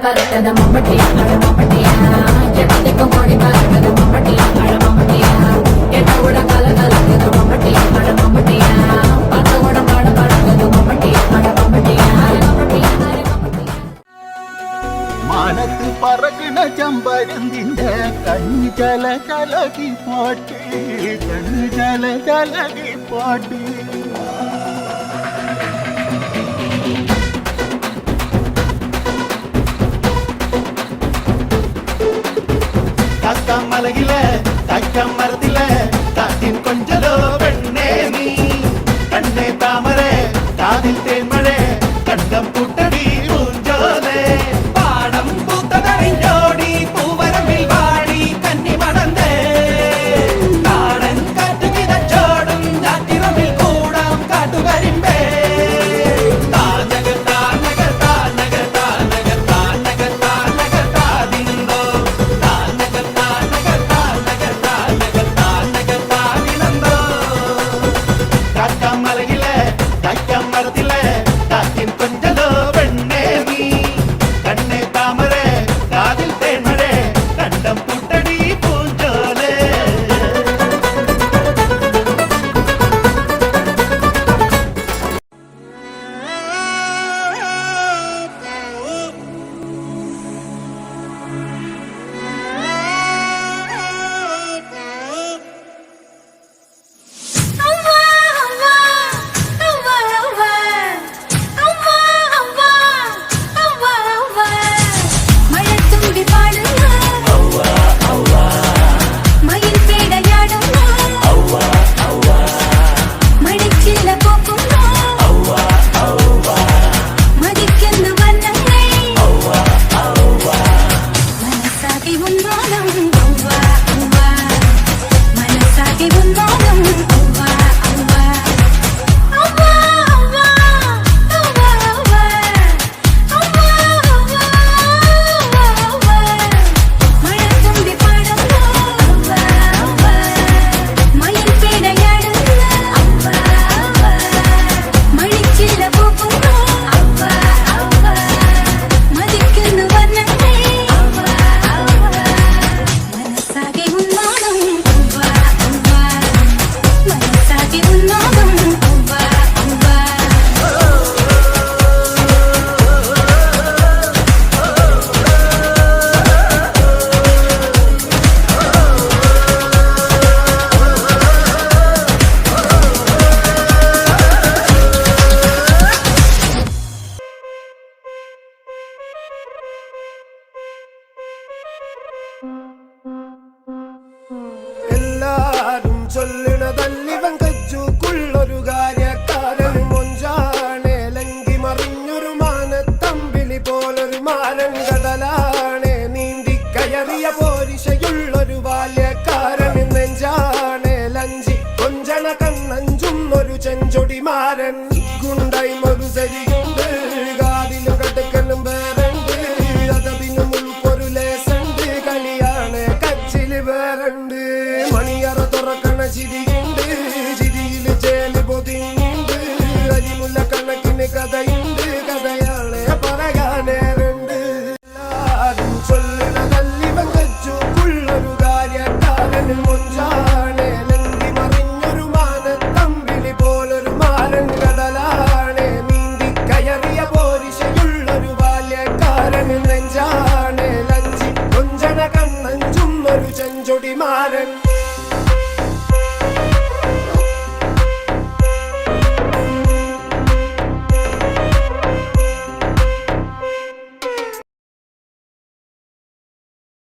பறக்குது மம்பட்டியா அழ மம்பட்டியா எட்டத்துக்கும் கொடி பறக்குது மம்பட்டியா அழ மம்பட்டியா எட்ட விட கல கலக்குது மம்பட்டியா அழ மம்பட்டியா பத்த விட பாட பறக்குது மம்பட்டியா அழ மம்பட்டியா மம்பட்டியா மம்பட்டியா മാനത്ത് പറക്കണ ചമ്പരന്തിന്റെ കണ്ണു ചല ചലകി പാട്ട് കണ്ണു ചല ചലകി പാട്ട് മലകിലെ മരത്തിലെ കാറ്റിൻ കൊഞ്ചലോ പെണ്ണേ നീ കണ്ണേ താമര കാതിൽ തേന്മഴ കണ്ടം പുട്ടടി പൂഞ്ചോലേ പാടം പൂത്തതറിഞ്ഞോടി പൂവരമ്പിൽ വാടി കന്നി മടന്തേ നാടൻ കാറ്റു കിതച്ചോടും ഞാറ്റിറമ്പിൽ കൂടാം കാട്ടുകരിമ്പേ എല്ലാരും ചൊല്ലണതല്ലിവൻ കച്ചുക്കുള്ളൊരു കാര്യക്കാരൻ മൊഞ്ചാണേ ലങ്കി മറിഞ്ഞൊരു മാനത്തമ്പിളി പോലൊരു മാരൻ കടലാണേ നീന്തി കയറിയ പോരിശയുള്ളൊരു ബാല്യക്കാരൻ നെഞ്ചാണേ ലഞ്ചി കൊഞ്ചണ കണ്ണഞ്ചും ഒരു ചെഞ്ചൊടിമാരൻ ഗുണ്ടൈ ഒരു സരിയും